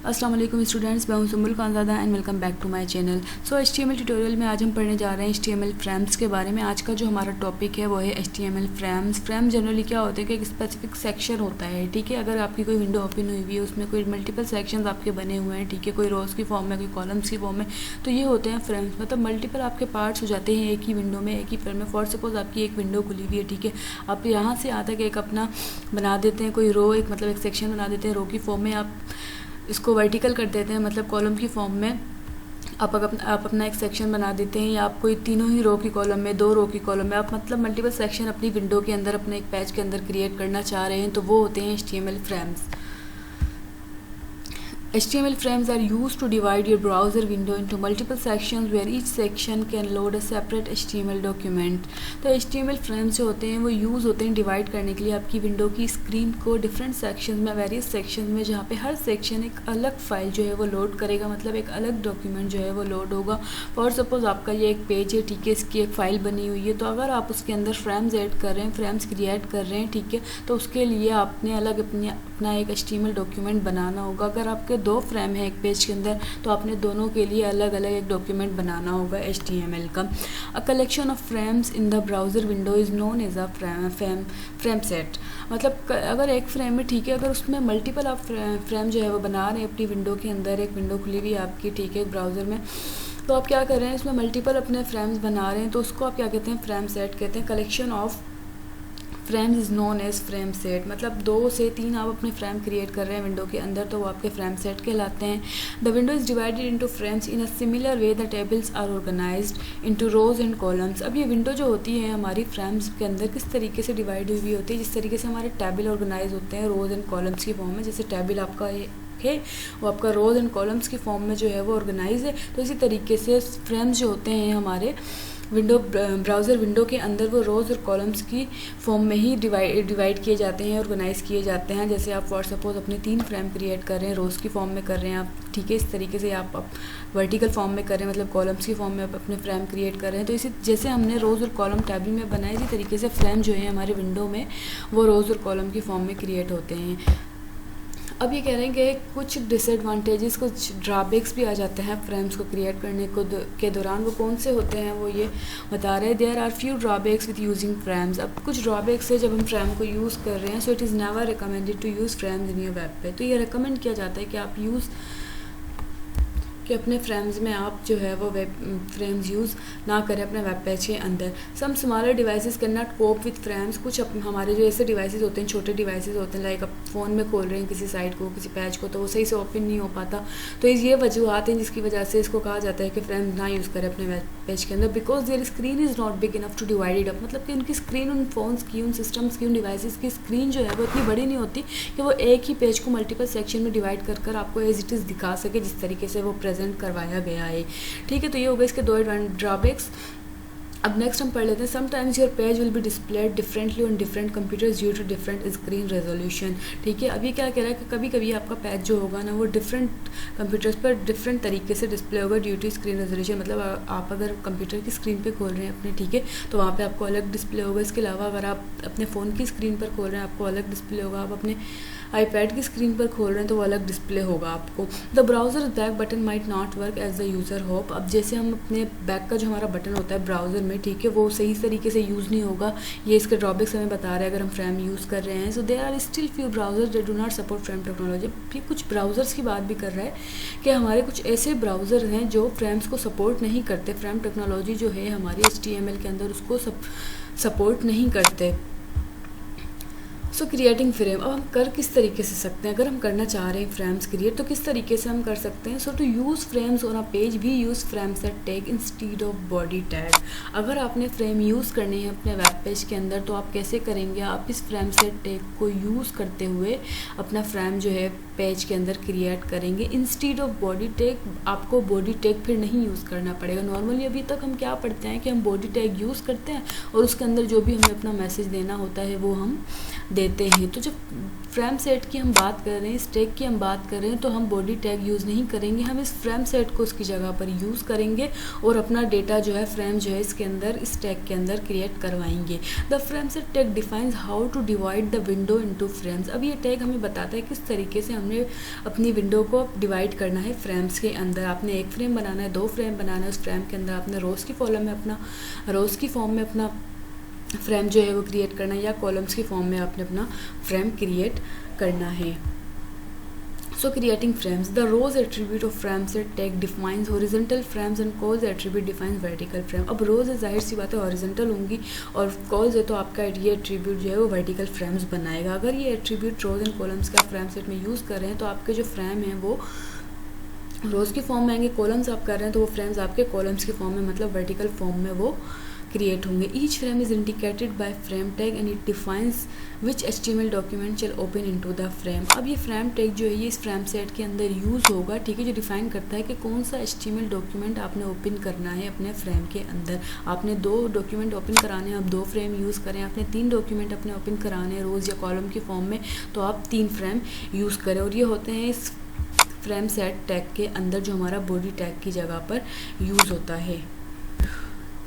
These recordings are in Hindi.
अस्सलाम वालेकुम स्टूडेंट्स, मैं हूं Sumbul Khanzada and welcome back to my channel. So HTML tutorial में आज हम पढ़ने जा रहे हैं HTML फ्रेम्स के बारे में। आज का जो हमारा टॉपिक है वो है HTML फ्रेम्स। फ्रेम जनरली क्या होते हैं कि एक स्पेसिफिक सेक्शन होता है, ठीक है। अगर आपकी कोई विंडो ओपन हुई हुई है, उसमें कोई मल्टीपल सेक्शंस आपके बने हुए हैं, ठीक है, कोई रोज़ की फॉर्म में, कोई कॉलम्स की फॉर्म में, तो ये होते हैं फ्रेम्स। मतलब मल्टीपल आपके पार्ट्स हो जाते हैं एक ही विंडो में, एक ही फ्रेम में। फॉर सपोज आपकी एक विंडो खुली हुई है, ठीक है, आप यहाँ से आता है कि एक अपना बना देते हैं कोई रो, एक मतलब एक सेक्शन बना देते हैं रो की फॉर्म में, आप इसको वर्टिकल कर देते हैं, मतलब कॉलम की फॉर्म में आप अपना एक सेक्शन बना देते हैं, या आप कोई तीनों ही रो की कॉलम में, दो रो की कॉलम में आप मतलब मल्टीपल सेक्शन अपनी विंडो के अंदर, अपने एक पेज के अंदर क्रिएट करना चाह रहे हैं, तो वो होते हैं HTML frames. HTML frames are used to divide your browser window into multiple sections where each section can load a separate HTML document। तो HTML frames जो होते हैं वो यूज़ होते हैं डिवाइड करने के लिए आपकी विंडो की स्क्रीन को डिफरेंट सेक्शंस में, वेरियस सेक्शंस में, जहाँ पे हर सेक्शन एक अलग फाइल जो है वो लोड करेगा, मतलब एक अलग डॉक्यूमेंट जो है वो लोड होगा। फॉर सपोज आपका ये एक पेज है, ठीक है, इसकी एक फ़ाइल बनी हुई है, तो अगर आप उसके अंदर फ्रेम्स ऐड कर रहे हैं, फ्रेम्स क्रिएट कर रहे हैं, ठीक है, तो उसके लिए आपने अलग अपना एक HTML डॉक्यूमेंट बनाना होगा। अगर आपके दो फ्रेम है एक पेज के अंदर, तो आपने दोनों के लिए अलग अलग एक डॉक्यूमेंट बनाना होगा HTML का। A collection of frames in the browser window is known as a frame set. मतलब अगर एक फ्रेम है, ठीक है, अगर उसमें मल्टीपल आप फ्रेम जो है वो बना रहे हैं अपनी विंडो के अंदर, एक विंडो खुली हुई है आपकी, ठीक है, एक ब्राउज़र में, तो आप क्या कर रहे हैं, इसमें मल्टीपल अपने फ्रेम्स बना रहे हैं, तो उसको आप क्या कहते हैं, फ्रेम सेट कहते हैं। Collection of frames is known as frame set. मतलब 2 से 3 आप अपने फ्रेम क्रिएट कर रहे हैं विंडो के अंदर, तो वो आपके फ्रेम सेट कहलाते हैं। The window is divided into frames in a similar way the tables are organised into rows and columns. अब ये विंडो जो होती है हमारी फ्रेम्स के अंदर किस तरीके से डिवाइड हुई होती है, जिस तरीके से हमारे टेबल ऑर्गेनाइज होते हैं रोज एंड कॉलम्स की फॉर्म में। जैसे टेबल आपका है वो आपका रोज एंड कॉलम्स की फॉर्म में जो है वो ऑर्गेनाइज है, तो इसी तरीके से फ्रेम्स जो होते हैं हमारे ब्राउज़र विंडो के अंदर वो रोज़ और कॉलम्स की फॉर्म में ही डिवाइड किए जाते हैं, ऑर्गेनाइज़ किए जाते हैं। जैसे आप फॉर सपोज अपने 3 फ्रेम क्रिएट कर रहे हैं, रोज़ की फॉर्म में कर रहे हैं आप, ठीक है, इस तरीके से आप वर्टिकल फॉर्म में कर रहे हैं, मतलब कॉलम्स की फॉर्म में आप अपने फ्रेम क्रिएट कर रहे हैं। तो इसी जैसे हमने रोज़ और कॉलम टेबल में बनाए, इसी तरीके से फ्रेम जो है हमारे विंडो में वो रोज़ और कॉलम की फॉर्म में क्रिएट होते हैं। अब ये कह रहे हैं कि कुछ डिसएडवांटेजेस, कुछ ड्रॉबैक्स भी आ जाते हैं फ्रेम्स को क्रिएट करने के दौरान। वो कौन से होते हैं वो ये बता रहे हैं। There are few drawbacks with using frames. अब कुछ ड्रॉबैक्स है जब हम फ्रेम को यूज़ कर रहे हैं। So it is never recommended to use frames in your web page. तो ये रिकमेंड किया जाता है कि आप अपने फ्रेम्स में आप जो है वो वेब फ्रेम्स यूज़ ना करें अपने वेब पेज के अंदर। Some smaller devices can not cope with frames. कुछ हमारे जो ऐसे डिवाइसेस होते हैं, छोटे डिवाइसेस होते हैं, लाइक आप फ़ोन में खोल रहे हैं किसी साइट को, किसी पेज को, तो वो सही से ओपन नहीं हो पाता। तो ये वजूहत हैं जिसकी वजह से इसको कहा जाता है कि फ्रेम्स ना यूज़ करें अपने वेब पेज के अंदर, because their screen is not big enough to divide it up. मतलब कि उनकी स्क्रीन, उन फ़ोन्स की, उन सिस्टम्स की, उन डिवाइसेस की स्क्रीन जो है वो इतनी बड़ी नहीं होती कि वो एक ही पेज को मल्टीपल सेक्शन में डिवाइड कर आपको एज इट इज़ दिखा सके जिस तरीके से वो प्रेजेंट करवाया गया है, ठीक है। तो ये हो गए इसके 2 ड्रॉबैक्स। अब नेक्स्ट हम पढ़ लेते हैं। Sometimes your page will be displayed differently on different computers due to different screen resolution, ठीक है। अब ये क्या कह रहा है कि कभी कभी आपका पेज जो होगा ना वो डिफरेंट कंप्यूटर्स पर डिफरेंट तरीके से डिस्प्ले होगा ड्यू टू स्क्रीन रेजोल्यूशन। मतलब आप अगर कंप्यूटर की स्क्रीन पे खोल रहे हैं अपने, ठीक है, तो वहाँ पे आपको अलग डिस्प्ले होगा। इसके अलावा अगर आप अपने फ़ोन की स्क्रीन पर खोल रहे हैं आपको अलग डिस्प्ले होगा, आप अपने iPad की स्क्रीन पर खोल रहे हैं तो वो अलग डिस्प्ले होगा आपको। The browser back button might not work as the user hope. अब जैसे हम अपने बैक का जो हमारा बटन होता है ब्राउज़र में, ठीक है, वो सही तरीके से यूज़ नहीं होगा। ये इसके ड्रॉबैक्स हमें बता रहे हैं अगर हम फ्रेम यूज़ कर रहे हैं। So there are still few browsers that do not support frame technology. फिर कुछ ब्राउज़र्स की बात भी कर रहा है कि हमारे कुछ ऐसे ब्राउज़र हैं जो फ्रेम्स को सपोर्ट नहीं करते। फ्रेम टेक्नोलॉजी जो है हमारी HTML के अंदर उसको सपोर्ट नहीं करते। सो क्रिएटिंग फ्रेम, अब हम कर किस तरीके से सकते हैं, अगर हम करना चाह रहे हैं फ्रेम्स क्रिएट तो किस तरीके से हम कर सकते हैं। So to use frames on a page भी use frame set tag instead of body tag. अगर आपने फ्रेम यूज़ करने हैं अपने वेब पेज के अंदर तो आप कैसे करेंगे, आप इस फ्रेम सेट टैग को यूज़ करते हुए अपना फ्रेम जो है पेज के अंदर क्रिएट करेंगे। इंस्टीड ऑफ बॉडी टैग, आपको बॉडी टैग फिर नहीं यूज़ करना पड़ेगा। नॉर्मली अभी तक हम क्या पढ़ते हैं कि हम बॉडी टैग यूज़ करते हैं और उसके अंदर जो भी हमें अपना मैसेज देना होता है वो हम देते हैं। तो जब फ्रेम सेट की हम बात कर रहे हैं, इस टैग की हम बात कर रहे हैं, तो हम बॉडी टैग यूज़ नहीं करेंगे, हम इस फ्रेम सेट को उसकी जगह पर यूज़ करेंगे और अपना डेटा जो है फ्रेम जो है इसके अंदर, इस टैग के अंदर क्रिएट करवाएंगे। The frame set tag defines how to divide the window into frames. अब ये टैग हमें बताता है किस तरीके से हमने अपनी विंडो को डिवाइड करना है फ्रेम्स के अंदर। आपने एक फ्रेम बनाना है, 2 फ्रेम बनाना है, उस फ्रेम के अंदर आपने रोज़ की फॉर्म में अपना फ्रेम जो है वो क्रिएट करना है, या कॉलम्स की फॉर्म में आपने अपना फ्रेम क्रिएट करना है। So creating frames, the rows attribute of frame set tag defines horizontal frames and cols attribute defines vertical frame. अब रोज है, जाहिर सी बात है हॉरिजॉन्टल होंगी, और कॉल्स है तो आपका ये एट्रीब्यूट जो है वो वर्टिकल फ्रेम्स बनाएगा। अगर ये एट्रीब्यूट रोज एंड कॉलम्स का फ्रेम सेट में यूज़ कर रहे हैं तो आपके जो फ्रेम है वो रोज़ की फॉर्म में आएंगे, कॉलम्स आप कर रहे हैं तो वो फ्रेम्स आपके कॉलम्स की फॉर्म में, मतलब वर्टिकल फॉर्म में वो क्रिएट होंगे। Each frame is indicated by frame tag and it defines which HTML document shall open into the frame. अब ये फ्रेम टैग जो है ये इस फ्रेम सेट के अंदर यूज़ होगा, ठीक है, जो डिफाइन करता है कि कौन सा HTML डॉक्यूमेंट आपने ओपन करना है अपने फ्रेम के अंदर। आपने 2 डॉक्यूमेंट ओपन कराने हैं, आप 2 फ्रेम यूज़ करें, आपने 3 डॉक्यूमेंट अपने ओपन कराने हैं रोज़ या कॉलम की फॉर्म में, तो आप 3 फ्रेम यूज़ करें। और ये होते हैं इस फ्रेम सेट टैग के अंदर जो हमारा बॉडी टैग की जगह पर यूज़ होता है।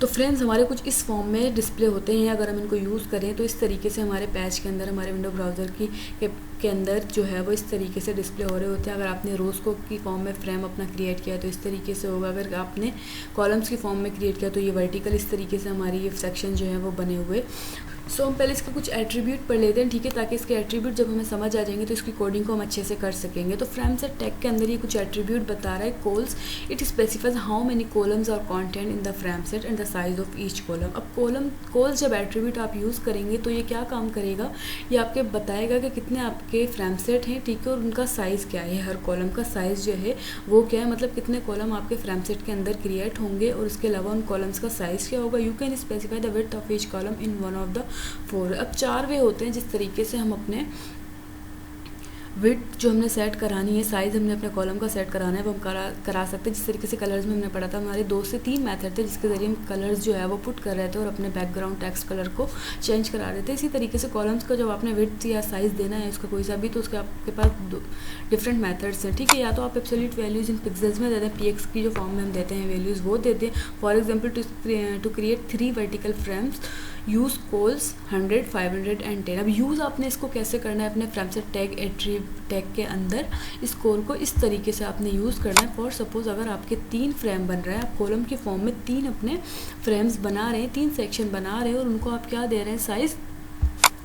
तो फ्रेम्स हमारे कुछ इस फॉर्म में डिस्प्ले होते हैं, अगर हम इनको यूज़ करें तो इस तरीके से हमारे पैच के अंदर, हमारे विंडो ब्राउज़र के अंदर जो है वो इस तरीके से डिस्प्ले हो रहे होते हैं। अगर आपने रोज़ को की फॉर्म में फ्रेम अपना क्रिएट किया तो इस तरीके से होगा, अगर आपने कॉलम्स की फॉर्म में क्रिएट किया तो ये वर्टिकल इस तरीके से हमारी ये सेक्शन जो है वो बने हुए। सो हम पहले इसके कुछ एट्रीब्यूट पढ़ लेते हैं, ठीक है, ताकि इसके एट्रीब्यूट जब हमें समझ आ जाएंगे तो इसकी कोडिंग को हम अच्छे से कर सकेंगे। तो फ्रेम सेट टैग के अंदर ये कुछ एट्रीब्यूट बता रहा है। Cols, it specifies how many columns और content in the frame set and the size of each column. अब कॉल्स जब एट्रीब्यूट आप यूज़ करेंगे तो ये क्या काम करेगा, ये आपके बताएगा कि कितने आपके फ्रेम सेट हैं, ठीक है, और उनका साइज़ क्या है, हर कॉलम का साइज़ जो है वो क्या है, मतलब कितने कॉलम आपके फ्रेम सेट के अंदर क्रिएट होंगे, और उसके अलावा उन कॉलम्स का साइज़ क्या होगा। You can specify the width of each column in one of the 4। अब 4 वे होते हैं जिस तरीके से हम अपने विड्थ जो हमने सेट करानी है, साइज़ हमने अपने कॉलम का सेट कराना है, वो हम करा सकते हैं। जिस तरीके से कलर्स में हमने पढ़ा था, हमारे 2 से 3 मेथड थे जिसके ज़रिए हम कलर्स जो है वो पुट कर रहे थे और अपने बैकग्राउंड टेक्स्ट कलर को चेंज करा रहे थे। इसी तरीके से कॉलम्स का जब आपने विड्थ या साइज़ देना है उसका कोई सा भी, तो उसके आपके पास डिफरेंट मेथड्स हैं, ठीक है। या तो आप एब्सोल्यूट वैल्यूज़ इन पिक्सेल्स में देते हैं, PX की जो फॉर्म में हम देते हैं वैल्यूज़ वो देते हैं। For example to create 3 vertical frames use cols 100, 500 and 10। अब यूज़ आपने इसको कैसे करना है अपने फ्रेम सेट टैग के अंदर, इस कॉल को इस तरीके से आपने यूज़ करना है। फॉर सपोज अगर आपके 3 फ्रेम बन रहे हैं, आप कॉलम की फॉर्म में 3 अपने फ्रेम्स बना रहे हैं, 3 सेक्शन बना रहे हैं, और उनको आप क्या दे रहे हैं, साइज़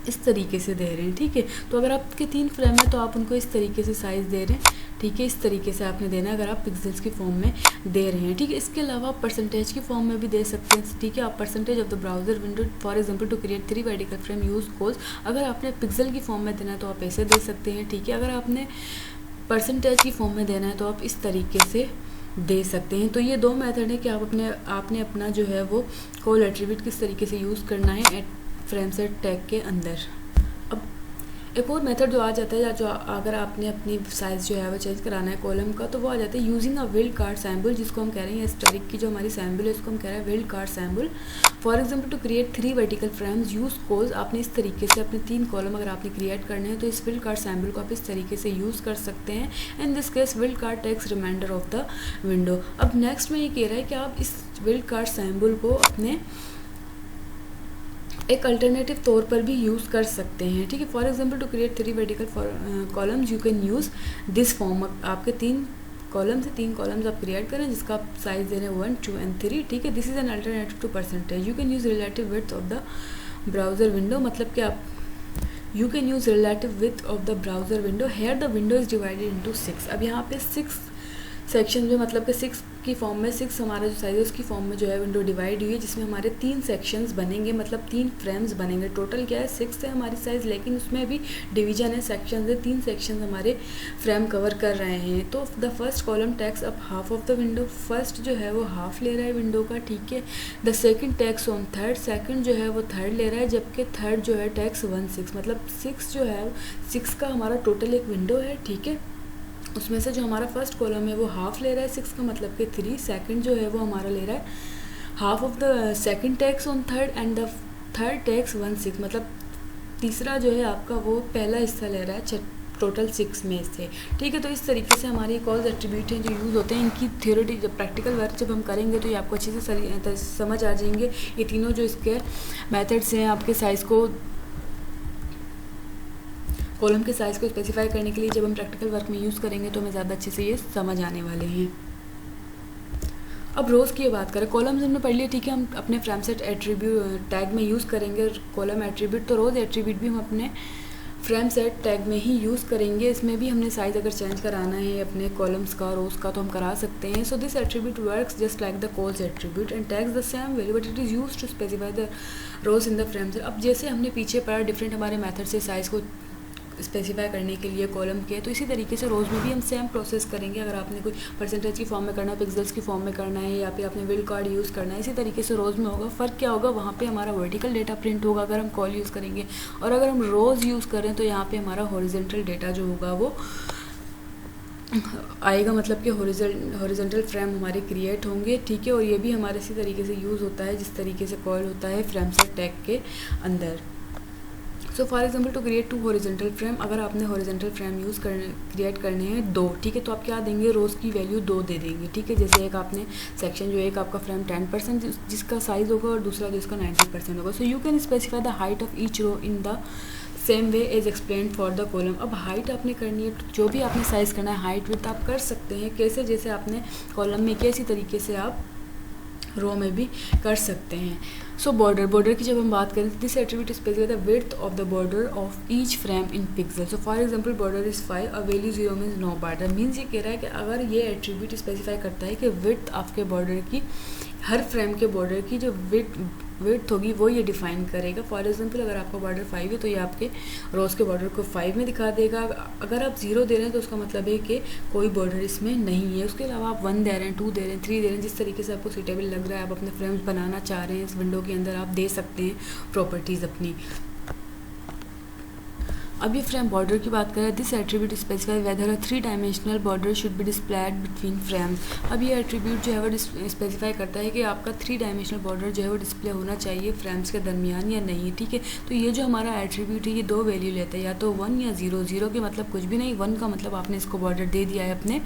इस तरीके से दे रहे हैं, ठीक है। तो अगर आपके 3 फ्रेम है तो आप उनको इस तरीके से साइज़ दे रहे हैं, ठीक है, इस तरीके से आपने देना है अगर आप पिक्सेल्स की फॉर्म में दे रहे हैं, ठीक है। इसके अलावा आप परसेंटेज की फॉर्म में भी दे सकते हैं, ठीक है। आप percentage of the browser window for example to create 3 vertical frame use cols, अगर आपने पिक्सल की फॉर्म में देना है तो आप ऐसे दे सकते हैं, ठीक है। अगर आपने परसेंटेज की फॉर्म में देना है तो आप इस तरीके से दे सकते हैं। तो ये 2 मेथड है कि आपने अपना जो है वो कॉल एट्रीब्यूट किस तरीके से यूज़ करना है फ्रेम सेट टैग के अंदर। अब एक और मेथड जो आ जाता है, या जो अगर आपने अपनी साइज़ जो है वो चेंज कराना है कॉलम का, तो वो आ जाता है using a wild card symbol, जिसको हम कह रहे हैं स्टैटिक की जो हमारी सैम्बल है उसको हम कह रहे हैं wild card symbol. For example to create 3 vertical frames use cols, आपने इस तरीके से अपने 3 कॉलम अगर आपने क्रिएट करने हैं तो इस विल्ड कार्ड सैम्बल को आप इस तरीके से यूज़ कर सकते हैं। In this case wild card takes remainder of the window. अब नेक्स्ट में ये कह रहा है कि आप इस विल्ड कार्ड सैम्बल को अपने एक अल्टरनेटिव तौर पर भी यूज़ कर सकते हैं, ठीक है। For example to create 3 vertical columns you can use this form. आपके 3 कॉलम से 3 कॉलम्स आप क्रिएट करें जिसका आप साइज दे रहे हैं 1, 2 एंड 3, ठीक है। This is an alternative to percentage. You can use relative width of the browser window, मतलब कि आप you can use relative width of the browser window. Here the window is divided into 6। अब यहाँ पे 6 सेक्शन में, मतलब कि 6 की फॉर्म में 6 हमारा जो साइज है उसकी फॉर्म में जो है विंडो डिवाइड हुई है, जिसमें हमारे 3 सेक्शंस बनेंगे, मतलब 3 फ्रेम्स बनेंगे। टोटल क्या है 6 है हमारी साइज़, लेकिन उसमें भी डिवीजन है, सेक्शंस है, 3 सेक्शंस हमारे फ्रेम कवर कर रहे हैं। तो the first column tax up half of the window, first जो है वो हाफ ले रहा है विंडो का, ठीक है। The second tax on third, second जो है वो थर्ड ले रहा है, जबकि थर्ड जो है टैक्स 1/6, मतलब 6 जो है 6 का हमारा टोटल एक विंडो है, ठीक है। उसमें से जो हमारा फर्स्ट कॉलम है वो हाफ ले रहा है 6 का, मतलब कि 3। सेकंड जो है वो हमारा ले रहा है half of the second tax on third, and the third tax 1/6, मतलब तीसरा जो है आपका वो पहला हिस्सा ले रहा है टोटल 6 में से, ठीक है। तो इस तरीके से हमारे कॉल्स एट्रीब्यूट हैं जो यूज़ होते हैं, इनकी थ्योरी जब प्रैक्टिकल वर्क जब हम करेंगे तो ये आपको अच्छे से समझ आ जाएंगे। ये तीनों जो इसके मेथड्स हैं आपके साइज़ को, कॉलम के साइज़ को स्पेसिफाई करने के लिए जब हम प्रैक्टिकल वर्क में यूज़ करेंगे तो हमें ज़्यादा अच्छे से ये समझ आने वाले हैं। अब रोज़ की बात करें, कॉलम्स हमने पढ़ लिया, ठीक है। हम अपने फ्रेम सेट एट्रीब्यूट टैग में यूज़ करेंगे कॉलम एट्रीब्यूट, तो रोज़ एट्रीब्यूट भी हम अपने फ्रेम सेट टैग में ही यूज़ करेंगे। इसमें भी हमने साइज़ अगर चेंज कराना है अपने कॉलम्स का, रोज़ का, तो हम करा सकते हैं। So this attribute works just like the cols attribute and tags the same value but it is used to specify the rows in the frame set. अब जैसे हमने पीछे पढ़ा डिफरेंट हमारे मेथड से साइज़ को स्पेसिफाई करने के लिए कॉलम के, तो इसी तरीके से रोज़ में भी हम सेम प्रोसेस करेंगे। अगर आपने कोई परसेंटेज की फॉर्म में करना है, पिक्सेल्स की फॉर्म में करना है, या फिर आपने विल कार्ड यूज़ करना है, इसी तरीके से रोज़ में होगा। फ़र्क क्या होगा, वहाँ पे हमारा वर्टिकल डेटा प्रिंट होगा अगर हम कॉल यूज़ करेंगे, और अगर हम रोज़ यूज़ करें तो यहाँ पे हमारा हॉरिजॉन्टल डेटा जो होगा वो आएगा, मतलब कि हॉरिजॉन्टल फ्रेम हमारे क्रिएट होंगे, ठीक है। और ये भी हमारे इसी तरीके से यूज़ होता है जिस तरीके से कॉल होता है फ्रेम सेट टैग के अंदर। So for example to create 2 horizontal frame, अगर आपने हॉरिजॉन्टल फ्रेम क्रिएट करने हैं 2, ठीक है, तो आप क्या देंगे, रोज़ की वैल्यू 2 दे देंगे, ठीक है। जैसे एक आपने सेक्शन जो एक आपका फ्रेम 10% जिसका साइज़ होगा और दूसरा जिसका 90% होगा। So you can specify the height of each row in the same way as explain for the column. अब हाइट आपने करनी है, जो भी आपने साइज़ करना है हाइट विड्थ आप कर सकते हैं, कैसे, जैसे आपने कॉलम में किया इसी तरीके से आप रो में भी कर सकते हैं। सो बॉर्डर की जब हम बात करें, this attribute specify the width of the border of each frame in pixel. So for example border is 5 और value 0 means no border. Means ये कह रहा है कि अगर ये एट्रीब्यूट स्पेसिफाई करता है कि विड्थ आपके बॉर्डर की, हर फ्रेम के बॉर्डर की जो विड्थ होगी वो ये डिफाइन करेगा। फॉर एग्जांपल अगर आपका बॉर्डर 5 है तो ये आपके रोज़ के बॉर्डर को 5 में दिखा देगा। अगर आप 0 दे रहे हैं तो उसका मतलब है कि कोई बॉर्डर इसमें नहीं है। उसके अलावा आप 1 दे रहे हैं, 2 दे रहे हैं, 3 दे रहे हैं, जिस तरीके से आपको सूटेबल लग रहा है, आप अपने फ्रेम्स बनाना चाह रहे हैं इस विंडो के अंदर, आप दे सकते हैं प्रॉपर्टीज़ अपनी। अब ये फ्रेम बॉर्डर की बात करें, this attribute specify weather a 3 dimensional border should be displayed between frames. अब ये एट्रीब्यूट जो है वो स्पेसिफाई करता है कि आपका 3 डायमेंशनल बॉर्डर जो है वो डिस्प्ले होना चाहिए फ्रेम्स के दरमियान या नहीं, ठीक है। तो ये जो हमारा एट्रीब्यूट है ये 2 वैल्यू लेता है, या तो 1 या 0। 0 के मतलब कुछ भी नहीं, 1 का मतलब आपने इसको बॉर्डर दे दिया है अपने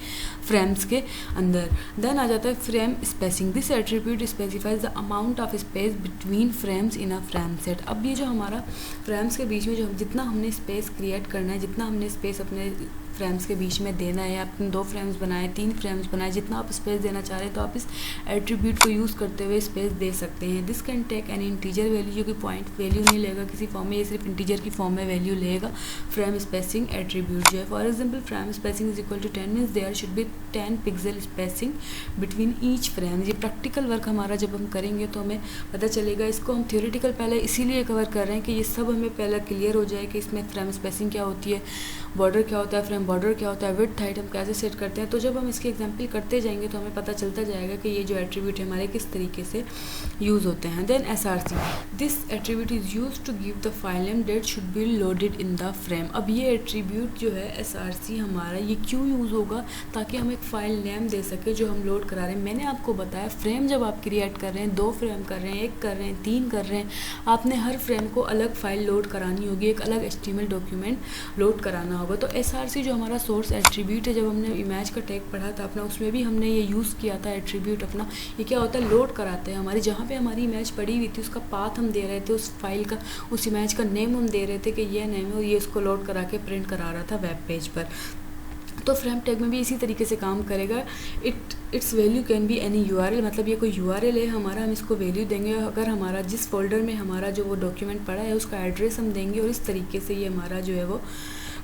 फ्रेम्स के अंदर। देन आ जाता है frame spacing, this attribute specifies the amount of space between frames in a frame set. अब ये जो हमारा फ्रेम्स के बीच में जो जितना हमने स्पेस क्रिएट करना है, जितना हमने स्पेस अपने फ्रेम्स के बीच में देना है, आपने 2 फ्रेम्स बनाए, 3 फ्रेम्स बनाए, जितना आप स्पेस देना चाह रहे हैं तो आप इस एट्रीब्यूट को यूज़ करते हुए स्पेस दे सकते हैं। This can take an integer value, जो कि पॉइंट वैल्यू नहीं लेगा किसी फॉर्म में, ये सिर्फ इंटीजर की फॉर्म में वैल्यू लेगा फ्रेम स्पेसिंग एट्रीब्यूट जो है। For example frame spacing is equal to 10 means there should be 10 pixel spacing between each frame. ये प्रैक्टिकल वर्क हमारा जब हम करेंगे तो हमें पता चलेगा। इसको हम थ्योरेटिकल पहले इसीलिए कवर कर रहे हैं कि ये सब हमें पहले क्लियर हो जाए कि इसमें फ्रेम स्पेसिंग क्या होती है, बॉर्डर क्या होता है, फ्रेम बॉर्डर क्या होता है, विड्थ हाइट हम कैसे सेट करते हैं। तो जब हम इसके एग्जांपल करते जाएंगे तो हमें पता चलता जाएगा कि ये जो एट्रीब्यूट है हमारे किस तरीके से यूज़ होते हैं। Then SRC, this attribute is use to give the file name that should be loaded in the frame. अब ये एट्रीब्यूट जो है SRC हमारा ये क्यों यूज़ होगा, ताकि हम एक फ़ाइल नेम दे सके जो हम लोड करा रहे हैं। मैंने आपको बताया फ्रेम जब आप क्रिएट कर रहे हैं, 2 फ्रेम कर रहे हैं, 1 कर रहे हैं, 3 कर रहे हैं, आपने हर फ्रेम को अलग फाइल लोड करानी होगी, एक अलग HTML डॉक्यूमेंट लोड कराना होगा। तो SRC जो हमारा सोर्स एट्रीब्यूट है, जब हमने इमेज का टैग पढ़ा था अपना, उसमें भी हमने ये यूज़ किया था एट्रीब्यूट अपना। ये क्या होता है, लोड कराते हैं हमारी, जहाँ पे हमारी इमेज पड़ी हुई थी उसका पाथ हम दे रहे थे, उस फाइल का, उस इमेज का नेम हम दे रहे थे कि ये नेम है, और ये इसको लोड करा के प्रिंट करा रहा था वेब पेज पर। तो फ्रेम टैग में भी इसी तरीके से काम करेगा। It's value can be any URL, मतलब ये कोई URL है हमारा, हम इसको वैल्यू देंगे। अगर हमारा जिस फोल्डर में हमारा जो वो डॉक्यूमेंट पड़ा है उसका एड्रेस हम देंगे, और इस तरीके से ये हमारा जो है वो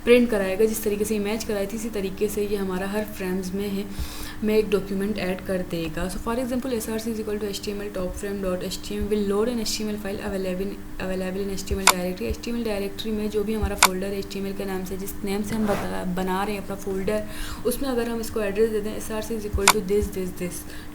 प्रिंट कराएगा। जिस तरीके से इमेज कराई थी इसी तरीके से ये हमारा हर फ्रेम्स में एक डॉक्यूमेंट ऐड कर देगा। So for example SRC is equal to HTML top frame dot HTML will load an HTML file available in HTML directory. HTML directory में जो भी हमारा फोल्डर है HTML के नाम से, जिस नेम से हम बना रहे हैं अपना फोल्डर, उसमें अगर हम इसको एड्रेस दे दें SRC is equal to this,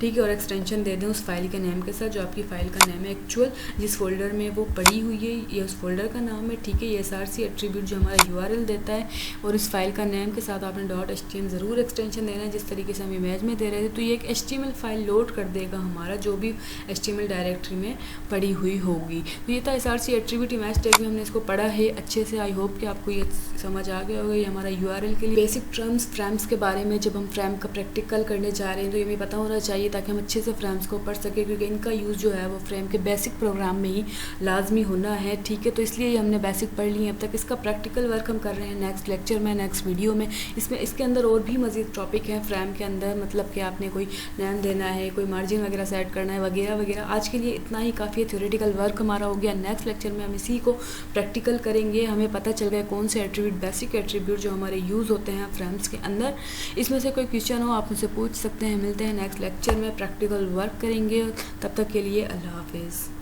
ठीक है, और एक्सटेंशन दे दें उस फाइल के नेम के साथ, जो आपकी फ़ाइल का नेम है एक्चुअल, जिस फोल्डर में वो पड़ी हुई है ये उस फोल्डर का नाम है, ठीक है। ये SRC एट्रीब्यूट जो हमारा URL देता है है और इस फाइल का नेम के साथ आपने .html ज़रूर एक्सटेंशन देना है, जिस तरीके से हम इमेज में दे रहे थे। तो ये एक HTML फाइल लोड कर देगा हमारा जो भी HTML डायरेक्टरी में पड़ी हुई होगी। तो ये था src एट्रीब्यूट इमेज टैग में हमने इसको पढ़ा है अच्छे से। आई होप कि आपको ये समझ आ गया होगा। ये हमारा URL के लिए बेसिक टर्म्स फ्रेम्स के बारे में जब हम फ्रेम का प्रैक्टिकल करने जा रहे हैं तो ये हमें पता होना चाहिए ताकि हम अच्छे से फ्रेम्स को पढ़ सकें, क्योंकि इनका यूज़ जो है वो फ्रेम के बेसिक प्रोग्राम में ही लाजमी होना है। ठीक है, तो इसलिए ये हमने बेसिक पढ़ ली है अब तक। इसका प्रैक्टिकल वर्क हम कर रहे हैं नेक्स्ट लेक्चर में, नेक्स्ट वीडियो में। इसके अंदर और भी मज़ीद टॉपिक हैं फ्रेम के अंदर, मतलब कि आपने कोई नेम देना है, कोई मार्जिन वगैरह सेट करना है वगैरह वगैरह। आज के लिए इतना ही काफ़ी है, थ्योरेटिकल वर्क हमारा हो गया। नेक्स्ट लेक्चर में हम इसी को प्रैक्टिकल करेंगे। हमें पता चल गया कौन से एट्रीब्यूट, बेसिक एट्रीब्यूट जो हमारे यूज़ होते हैं फ्रेम्स के अंदर। इसमें से कोई क्वेश्चन हो आप मुझसे पूछ सकते हैं। मिलते हैं नेक्स्ट लेक्चर में, प्रैक्टिकल वर्क करेंगे। तब तक के लिए अल्लाह हाफिज़।